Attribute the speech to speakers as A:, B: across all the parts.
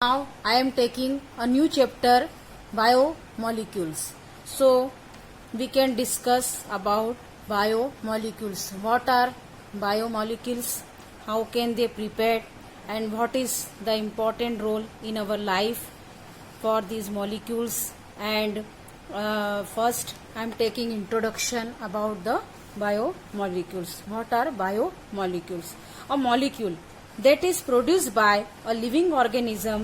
A: Now I am taking a new chapter, biomolecules. So we can discuss about biomolecules. What are biomolecules? How can they prepare? And what is the important role in our life for these molecules? And first I am taking introduction about the biomolecules. What are biomolecules? A molecule that is produced by a living organism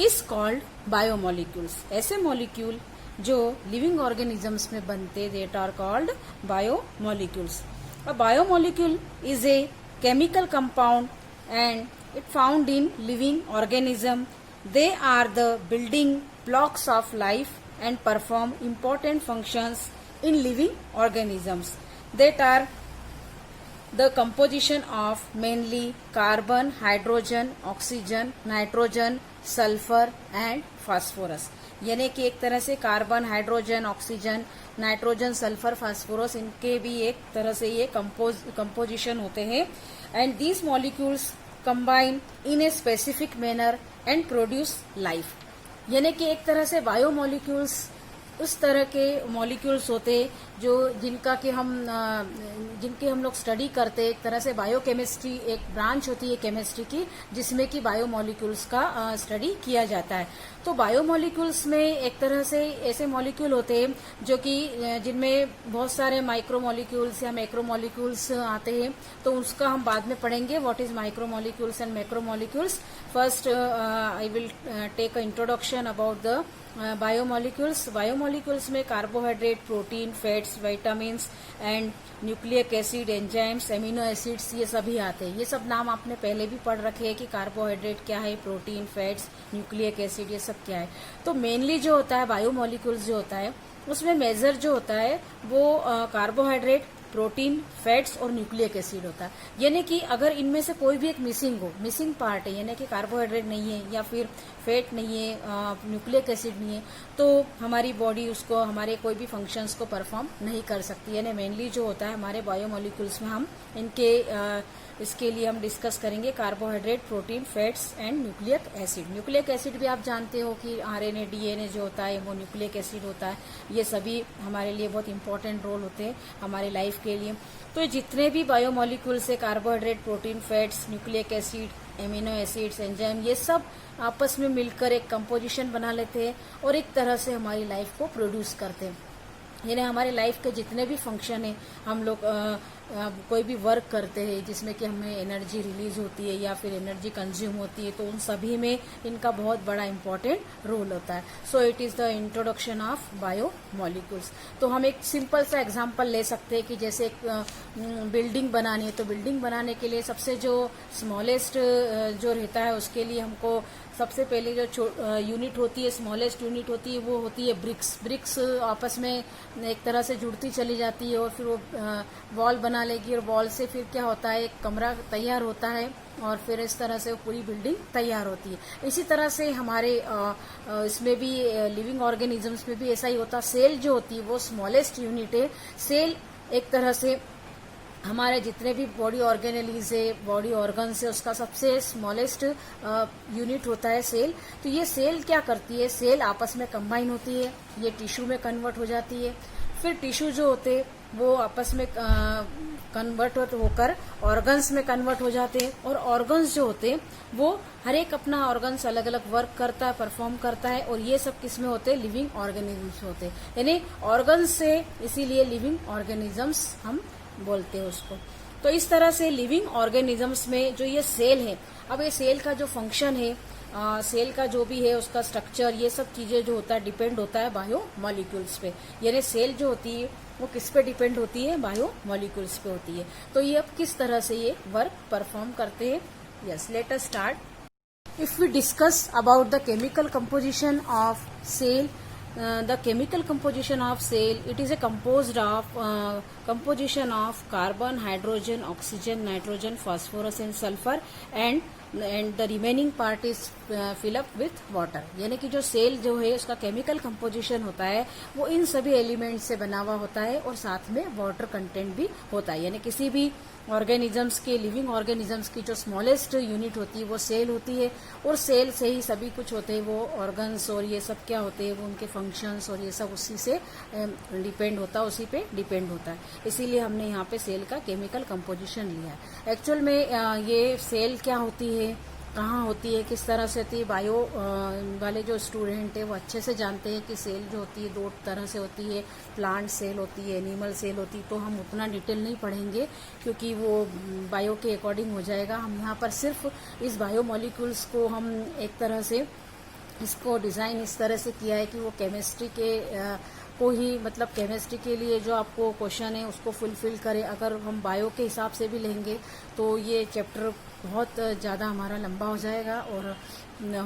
A: is called biomolecules. ऐसे molecule जो living organisms में बनते that are called biomolecules. A biomolecule is a chemical compound and it found in living organism. They are the building blocks of life and perform important functions in living organisms that are the composition of mainly carbon, hydrogen, oxygen, nitrogen, sulphur and phosphorus. यानी कि एक तरह से carbon, hydrogen, oxygen, nitrogen, sulphur, phosphorus इनके भी एक तरह से ये कंपोजिशन होते हैं. And these molecules combine in a specific manner and produce life. यानी कि एक तरह से बायोमोलिक्यूल्स उस तरह के मॉलिक्यूल्स होते जो जिनके हम लोग स्टडी करते. एक तरह से बायोकेमिस्ट्री एक ब्रांच होती है केमिस्ट्री की जिसमें कि बायोमोलिक्यूल्स का स्टडी किया जाता है. तो बायोमोलिक्यूल्स में एक तरह से ऐसे मॉलिक्यूल होते हैं जो कि जिनमें बहुत सारे माइक्रोमोलिक्यूल्स या मैक्रोमोलिक्यूल्स आते हैं. तो उसका हम बाद में पढ़ेंगे what is micromolecules and macromolecules. First I will take a introduction about the biomolecules. Biomolecules में carbohydrate, protein, fats, vitamins and nucleic acid, enzymes, amino acids ये सभी आते हैं. ये सब नाम आपने पहले भी पढ़ रखे हैं कि कार्बोहाइड्रेट क्या है, प्रोटीन, फैट्स, न्यूक्लिक एसिड ये सब क्या है. तो मेनली जो होता है बायोमोलिक्यूल्स जो होता है उसमें मेजर जो होता है वो कार्बोहाइड्रेट, प्रोटीन, फैट्स और न्यूक्लिक एसिड होता है. यानी कि अगर इनमें से कोई भी एक मिसिंग पार्ट है, यानी कि कार्बोहाइड्रेट नहीं है या फिर फैट नहीं है, न्यूक्लिक एसिड नहीं है, तो हमारी बॉडी उसको हमारे कोई भी फंक्शंस को परफॉर्म नहीं कर सकती. यानी मेनली जो होता है हमारे बायोमोलिक्यूल्स में हम इसके लिए हम डिस्कस करेंगे carbohydrate, protein, fats and nucleic acid. Nucleic acid भी आप जानते हो कि आरएनए, डीएनए जो होता है वो न्यूक्लिक एसिड होता है. ये सभी हमारे लिए बहुत इंपॉर्टेंट रोल होते हैं हमारे लाइफ के लिए. तो जितने भी बायोमोलिक्यूल्स है carbohydrate, protein, fats, nucleic acid, amino acids, enzyme ये सब आपस में मिलकर एक कंपोजिशन बना लेते हैं और एक तरह से हमारी लाइफ को प्रोड्यूस करते हैं. यानी हमारे लाइफ के जितने भी फंक्शन है हम लोग कोई भी वर्क करते हैं जिसमें कि हमें एनर्जी रिलीज होती है या फिर एनर्जी कंज्यूम होती है तो उन सभी में इनका बहुत बड़ा इंपॉर्टेंट रोल होता है. So it is the introduction of biomolecules. तो हम एक सिंपल सा एग्जांपल ले सकते हैं कि जैसे एक बिल्डिंग बनानी है तो बिल्डिंग बनाने के लिए सबसे जो स्मॉलेस्ट जो रहता है उसके लिए हमको सबसे पहले जो यूनिट होती है, स्मॉलेस्ट यूनिट होती है वो होती है ब्रिक्स आपस में एक तरह से जुड़ती चली जाती है और फिर वो वॉल बना लेगी और वॉल से फिर क्या होता है एक कमरा तैयार होता है और फिर इस तरह से वो पूरी बिल्डिंग तैयार होती है. इसी तरह से हमारे इसमें भी लिविंग ऑर्गेनिजम्स में भी ऐसा ही होता है. सेल जो होती है वो स्मॉलेस्ट यूनिट है. सेल एक तरह से हमारे जितने भी बॉडी ऑर्गेनलीज है, बॉडी ऑर्गन्स है उसका सबसे स्मॉलेस्ट यूनिट होता है सेल. तो ये सेल क्या करती है, सेल आपस में कंबाइन होती है, ये टिश्यू में कन्वर्ट हो जाती है. फिर टिश्यू जो होते हैं वो आपस में कन्वर्ट होकर ऑर्गन्स में कन्वर्ट हो जाते हैं और ऑर्गन्स जो होते हैं वो हर एक अपना ऑर्गन्स अलग अलग वर्क करता है, परफॉर्म करता है और ये सब किसमें होते हैं, लिविंग ऑर्गेनिजम्स होते हैं. यानी ऑर्गन्स से इसीलिए लिविंग ऑर्गेनिजम्स हम बोलते हैं उसको. तो इस तरह से लिविंग ऑर्गेनिजम्स में जो ये सेल है, अब ये सेल का जो फंक्शन है, सेल का जो भी है उसका स्ट्रक्चर ये सब चीजें जो होता है डिपेंड होता है बायोमोलिक्यूल्स पे. यानी सेल जो होती है वो किस पे डिपेंड होती है, बायोमोलिक्यूल्स पे होती है. तो ये अब किस तरह से ये वर्क परफॉर्म करते हैं. Yes, let us start. If we discuss about the chemical composition of cell, the chemical composition of cell, it is a composed of composition of carbon, hydrogen, oxygen, nitrogen, phosphorus and sulfur and the remaining part is fill up with water। यानी कि जो cell जो है उसका chemical composition होता है वो इन सभी एलिमेंट से बना हुआ होता है और साथ में वाटर कंटेंट भी होता है। यानी किसी भी ऑर्गेनिजम्स के, लिविंग ऑर्गेनिजम्स की जो स्मॉलेस्ट यूनिट होती है वो सेल होती है और सेल से ही सभी कुछ होते हैं, वो ऑर्गन्स और ये सब क्या होते हैं, वो उनके फंक्शंस और ये सब उसी से डिपेंड होता है, उसी पे डिपेंड होता है। इसीलिए हमने यहाँ पे सेल का केमिकल कंपोजिशन लिया है। एक्चुअल में ये सेल क्या होती है, कहाँ होती है, किस तरह से होती है, बायो वाले जो स्टूडेंट है वो अच्छे से जानते हैं कि सेल जो होती है दो तरह से होती है, प्लांट सेल होती है, एनिमल सेल होती है। तो हम उतना डिटेल नहीं पढ़ेंगे क्योंकि वो बायो के अकॉर्डिंग हो जाएगा। हम यहाँ पर सिर्फ इस बायो मॉलिक्यूल्स को हम एक तरह से इसको डिज़ाइन इस तरह से किया है कि वो केमिस्ट्री के को ही, मतलब केमिस्ट्री के लिए जो आपको क्वेश्चन है उसको फुलफिल करे। अगर हम बायो के हिसाब से भी लेंगे तो ये चैप्टर बहुत ज़्यादा हमारा लंबा हो जाएगा और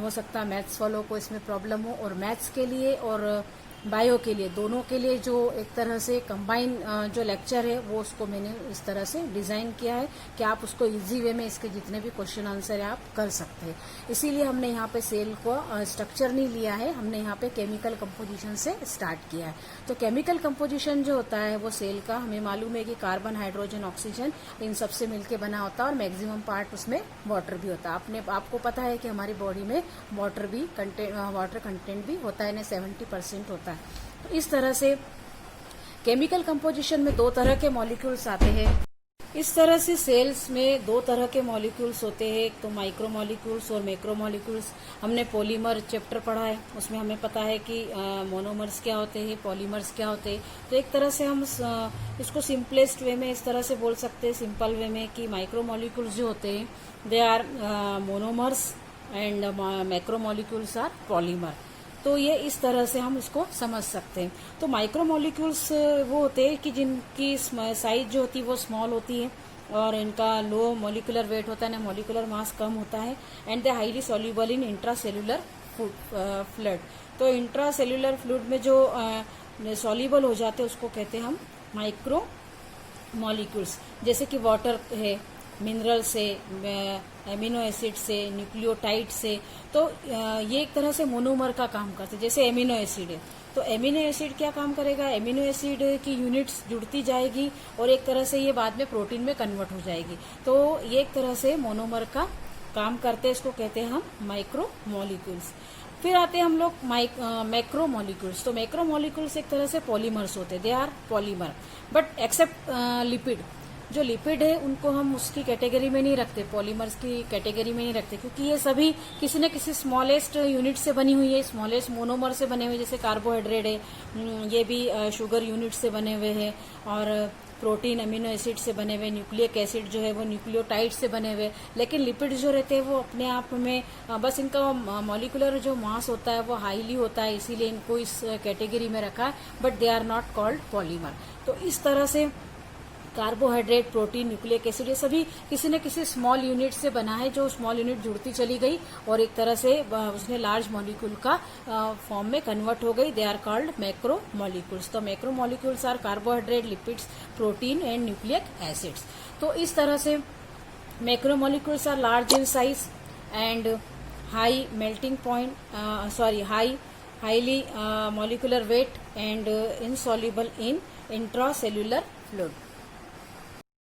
A: हो सकता है मैथ्स वालों को इसमें प्रॉब्लम हो। और मैथ्स के लिए और बायो के लिए, दोनों के लिए जो एक तरह से कंबाइन जो लेक्चर है वो उसको मैंने इस तरह से डिज़ाइन किया है कि आप उसको इजी वे में इसके जितने भी क्वेश्चन आंसर है आप कर सकते हैं। इसीलिए हमने यहाँ पे सेल को स्ट्रक्चर नहीं लिया है, हमने यहाँ पे केमिकल कंपोजिशन से स्टार्ट किया है। तो केमिकल कंपोजिशन जो होता है वो सेल का, हमें मालूम है कि कार्बन, हाइड्रोजन, ऑक्सीजन इन सबसे मिलकर बना होता है और मैक्सिमम पार्ट उसमें वाटर भी होता है। आपको पता है कि हमारी बॉडी में वाटर कंटेंट भी होता है, 70% होता है। तो इस तरह से केमिकल कंपोजिशन में दो तरह के मॉलिक्यूल्स आते हैं। इस तरह से सेल्स में दो तरह के मॉलिक्यूल्स होते हैं, एक तो माइक्रो मॉलिक्यूल्स और मैक्रो मॉलिक्यूल्स। हमने पॉलीमर चैप्टर पढ़ा है, उसमें हमें पता है कि मोनोमर्स क्या होते हैं, पॉलीमर्स क्या होते हैं। तो एक तरह से हम इसको सिंपलेस्ट वे में इस तरह से बोल सकते हैं, सिंपल वे में, कि माइक्रो मॉलिक्यूल्स जो होते हैं they are monomers and macro molecules are polymer. तो ये इस तरह से हम इसको समझ सकते हैं। तो माइक्रो मॉलिक्यूल्स वो होते हैं कि जिनकी साइज जो होती है वो स्मॉल होती है और इनका लो मॉलिकुलर वेट होता है ना, मॉलिकुलर मास कम होता है and they highly soluble in intracellular fluid. तो इंट्रासेल्युलर फ्लूइड में जो सॉल्युबल हो जाते हैं उसको कहते हैं हम माइक्रो मॉलिक्यूल्स। जैसे कि वाटर है, मिनरल से, एमिनो एसिड से, न्यूक्लियोटाइड से। तो ये एक तरह से मोनोमर का काम करते हैं। जैसे एमिनो एसिड है तो एमिनो एसिड क्या काम करेगा, एमिनो एसिड की यूनिट्स जुड़ती जाएगी और एक तरह से ये बाद में प्रोटीन में कन्वर्ट हो जाएगी। तो ये एक तरह से मोनोमर का काम करते हैं, इसको कहते हैं हम माइक्रो मॉलिक्यूल्स। फिर आते हैं हम लोग मैक्रो मॉलिक्यूल्स। तो मैक्रो मॉलिक्यूल्स एक तरह से पॉलीमर्स होते हैं, they are polymer but except lipid. जो लिपिड है उनको हम उसकी कैटेगरी में नहीं रखते, पॉलीमर्स की कैटेगरी में नहीं रखते, क्योंकि ये सभी किसी न किसी स्मॉलेस्ट यूनिट से बनी हुई है, स्मॉलेस्ट मोनोमर से बने हुए। जैसे कार्बोहाइड्रेट है, ये भी शुगर यूनिट से बने हुए हैं और प्रोटीन अमीनो एसिड से बने हुए, न्यूक्लिक एसिड जो है वो न्यूक्लियोटाइड से बने हुए। लेकिन लिपिड जो रहते हैं वो अपने आप में बस इनका मॉलिकुलर जो मास होता है वो हाईली होता है, इसीलिए इनको इस कैटेगरी में रखा है, but they are not called polymer. तो इस तरह से कार्बोहाइड्रेट, प्रोटीन, न्यूक्लिक एसिड ये सभी किसी न किसी स्मॉल यूनिट से बना है, जो स्मॉल यूनिट जुड़ती चली गई और एक तरह से उसने लार्ज मॉलिक्यूल का फॉर्म में कन्वर्ट हो गई। They are called macro molecules. तो macro molecules are carbohydrate, lipids, protein and nucleic acids. तो इस तरह से macro molecules are large in size and high melting point, highly molecular weight and insoluble in intracellular fluid.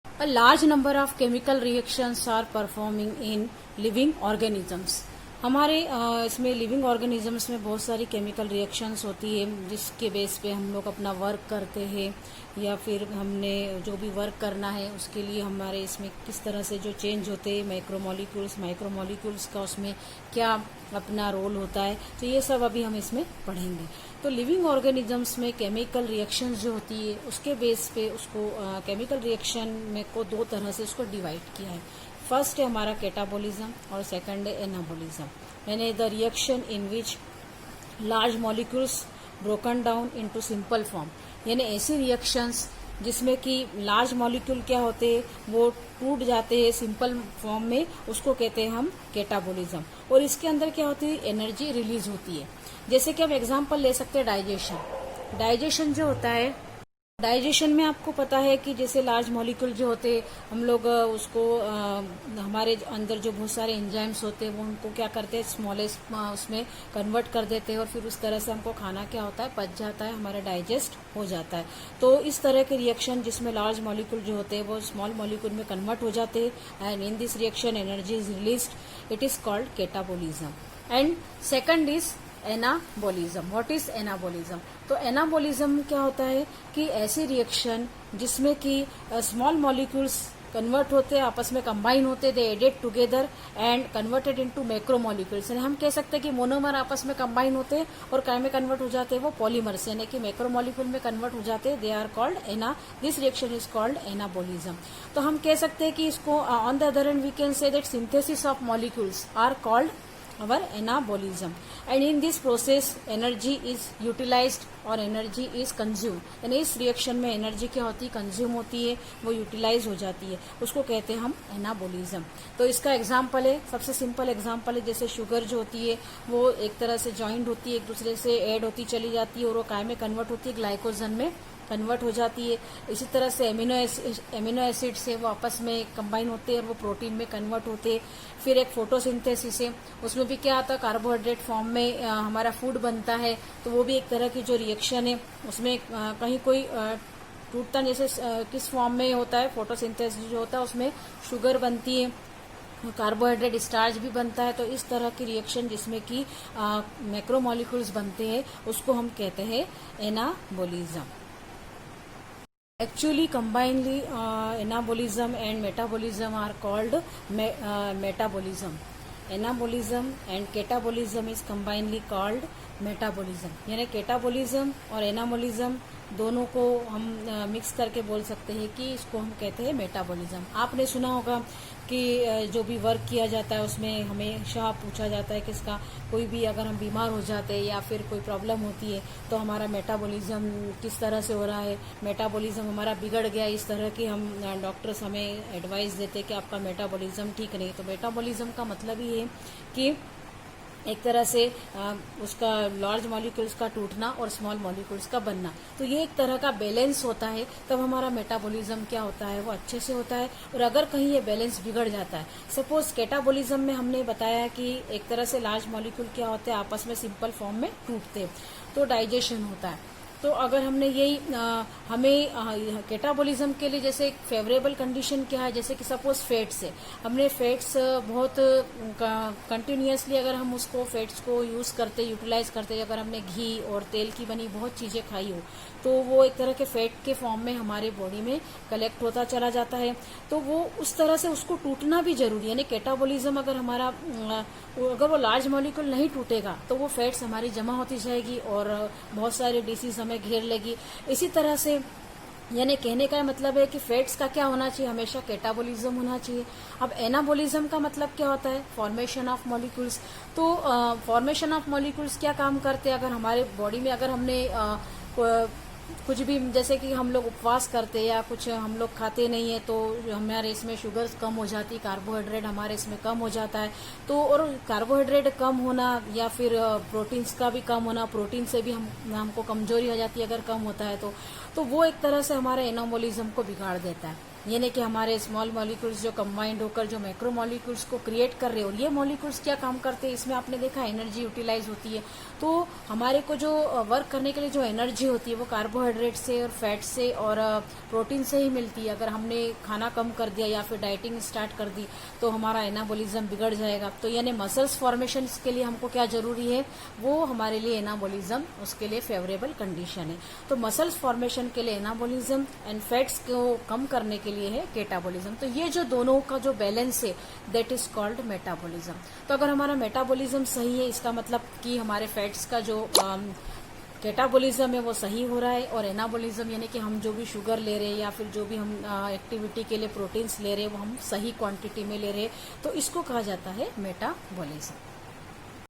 A: A large number of chemical reactions are performing in living organisms. हमारे इसमें living organisms में बहुत सारी chemical reactions होती है, जिसके base पे हम लोग अपना वर्क करते हैं या फिर हमने जो भी वर्क करना है उसके लिए हमारे इसमें किस तरह से जो चेंज होते हैं, मैक्रोमोलिक्यूल्स, माइक्रोमोलिक्यूल्स का उसमें क्या अपना रोल होता है। तो ये सब अभी हम इसमें पढ़ेंगे। तो लिविंग ऑर्गेनिजम्स में केमिकल रिएक्शंस जो होती है उसके बेस पे उसको केमिकल रिएक्शन में को दो तरह से उसको डिवाइड किया है। फर्स्ट है हमारा कैटाबोलिज्म और सेकंड है एनाबोलिज्म, यानी the reaction in which large molecules broken down into simple form, यानी ऐसी रिएक्शंस जिसमें कि लार्ज मॉलिक्यूल क्या होते हैं वो टूट जाते हैं सिंपल फॉर्म में, उसको कहते हैं हम कैटाबोलिज्म। और इसके अंदर क्या होती है, एनर्जी रिलीज होती है। जैसे कि हम एग्जांपल ले सकते हैं डाइजेशन। डाइजेशन जो होता है डाइजेशन में आपको पता है कि जैसे लार्ज मॉलिक्यूल जो होते हम लोग उसको हमारे अंदर जो बहुत सारे एंजाइम्स होते हैं वो उनको क्या करते हैं स्मॉलेस्ट उसमें कन्वर्ट कर देते हैं और फिर उस तरह से हमको खाना क्या होता है पच जाता है, हमारा डाइजेस्ट हो जाता है। तो इस तरह के रिएक्शन जिसमें लार्ज मॉलिक्यूल जो होते हैं वो स्मॉल मॉलिक्यूल में कन्वर्ट हो जाते हैं and in this reaction energy is released, it is called catabolism. And second is anabolism. What is anabolism? तो एनाबोलिज्म क्या होता है कि ऐसी रिएक्शन जिसमें कि स्मॉल मॉलिक्यूल्स कन्वर्ट होते हैं, आपस में कंबाइन होते, they added together and converted into macro molecules. यानी हम कह सकते हैं कि मोनोमर आपस में कंबाइन होते हैं और काय में कन्वर्ट हो जाते हैं, वो पॉलीमर्स यानी कि मैक्रो मॉलिक्यूल में कन्वर्ट हो जाते हैं। They are called this reaction is called anabolism. तो हम कह सकते हैं कि इसको on the other hand we can say that synthesis of molecules are called our anabolism, and in this process energy is utilized और एनर्जी इज कंज्यूम। यानी इस रिएक्शन में एनर्जी क्या होती है, कंज्यूम होती है, वो यूटिलाइज हो जाती है, उसको कहते हैं हम एनाबोलिज्म। तो इसका एग्जाम्पल है, सबसे सिंपल एग्जाम्पल है जैसे शुगर जो होती है वो एक तरह से ज्वाइंट होती है, एक दूसरे से ऐड होती चली जाती है और वो काय में कन्वर्ट होती है, ग्लाइकोजन में कन्वर्ट हो जाती है। इसी तरह से एमिनो एसिड से वो आपस में कंबाइन होते हैं और वो प्रोटीन में कन्वर्ट होते हैं। फिर एक फोटोसिंथेसिस है, उसमें भी क्या आता है कार्बोहाइड्रेट फॉर्म में हमारा फूड बनता है, तो वो भी एक तरह की जो रिएक्शन है उसमें कहीं कोई टूटता जैसे किस फॉर्म में होता है, फोटोसिंथेसिस जो होता है उसमें शुगर बनती है, कार्बोहाइड्रेट स्टार्च भी बनता है। तो इस तरह की रिएक्शन जिसमें कि मैक्रोमोलिक्यूल्स बनते हैं उसको हम कहते हैं anabolism. Actually, combinedly, anabolism and metabolism are called metabolism. Anabolism and catabolism is combinedly called metabolism. यानी कैटाबोलिज्म और एनाबोलिज्म दोनों को हम मिक्स करके बोल सकते हैं कि इसको हम कहते हैं मेटाबॉलिज्म। आपने सुना होगा कि जो भी वर्क किया जाता है उसमें हमेशा पूछा जाता है कि इसका कोई भी अगर हम बीमार हो जाते हैं या फिर कोई प्रॉब्लम होती है तो हमारा मेटाबॉलिज्म किस तरह से हो रहा है, मेटाबॉलिज्म हमारा बिगड़ गया, इस तरह की हम डॉक्टर्स हमें एडवाइस देते हैं कि आपका मेटाबॉलिज्म ठीक नहीं। तो मेटाबॉलिज्म का मतलब ही है कि एक तरह से उसका लार्ज मॉलिक्यूल्स का टूटना और स्मॉल मॉलिक्यूल्स का बनना, तो ये एक तरह का बैलेंस होता है, तब हमारा मेटाबॉलिज्म क्या होता है वो अच्छे से होता है। और अगर कहीं ये बैलेंस बिगड़ जाता है, सपोज कैटाबॉलिज्म में हमने बताया कि एक तरह से लार्ज मॉलिक्यूल क्या होते हैं आपस में सिंपल फॉर्म में टूटते हैं तो डाइजेशन होता है। तो अगर हमने यही हमें कैटाबॉलिज्म के लिए जैसे एक फेवरेबल कंडीशन क्या है, जैसे कि सपोज फैट्स है, हमने फैट्स बहुत कंटिन्यूअसली अगर हम उसको फैट्स को यूज करते यूटिलाइज करते, अगर हमने घी और तेल की बनी बहुत चीजें खाई हो तो वो एक तरह के फैट के फॉर्म में हमारे बॉडी में कलेक्ट होता चला जाता है, तो वो उस तरह से उसको टूटना भी जरूरी है। यानी कैटाबॉलिज्म अगर हमारा अगर वो लार्ज मॉलिक्यूल नहीं टूटेगा तो वो फैट्स हमारी जमा होती जाएगी और बहुत सारे डिसीज हमें घेर लेगी। इसी तरह से यानी कहने का मतलब है कि फैट्स का क्या होना चाहिए, हमेशा कैटाबॉलिज्म होना चाहिए। अब एनाबॉलिज्म का मतलब क्या होता है, फॉर्मेशन ऑफ मॉलिक्यूल्स। तो फॉर्मेशन ऑफ मॉलिक्यूल्स क्या काम करते हैं, अगर हमारे बॉडी में अगर हमने कुछ भी जैसे कि हम लोग उपवास करते या कुछ हम लोग खाते नहीं है तो हमारे इसमें शुगर कम हो जाती, कार्बोहाइड्रेट हमारे इसमें कम हो जाता है। तो और कार्बोहाइड्रेट कम होना या फिर प्रोटीन्स का भी कम होना, प्रोटीन से भी हमको कमजोरी हो जाती है अगर कम होता है तो वो एक तरह से हमारे एनाबॉलिज्म को बिगाड़ देता है। यानी कि हमारे स्मॉल मॉलिक्यूल्स जो कंबाइंड होकर जो मैक्रो मॉलिक्यूल्स को क्रिएट कर रहे हो, ये मॉलिक्यूल्स क्या काम करते हैं, इसमें आपने देखा एनर्जी यूटिलाइज होती है। तो हमारे को जो वर्क करने के लिए जो एनर्जी होती है वो कार्बोहाइड्रेट से और फैट से और प्रोटीन से ही मिलती है। अगर हमने खाना कम कर दिया या फिर डाइटिंग स्टार्ट कर दी तो हमारा एनाबॉलिज्म बिगड़ जाएगा। तो यानी मसल्स फॉर्मेशन के लिए हमको क्या जरूरी है, वो हमारे लिए एनाबॉलिज्म उसके लिए फेवरेबल कंडीशन है। तो मसल्स फॉर्मेशन के लिए एनाबॉलिज्म एंड फैट्स को कम करने के लिए है कैटाबॉलिज्म। तो ये जो दोनों का जो बैलेंस है दैट इज कॉल्ड मेटाबॉलिज्म। तो अगर हमारा मेटाबॉलिज्म सही है इसका मतलब कि हमारे फैट्स का जो कैटाबॉलिज्म है वो सही हो रहा है, और एनाबॉलिज्म यानी कि हम जो भी शुगर ले रहे हैं या फिर जो भी हम एक्टिविटी के लिए प्रोटीन्स ले रहे हैं वो हम सही क्वांटिटी में ले रहे हैं, तो इसको कहा जाता है मेटाबॉलिज्म।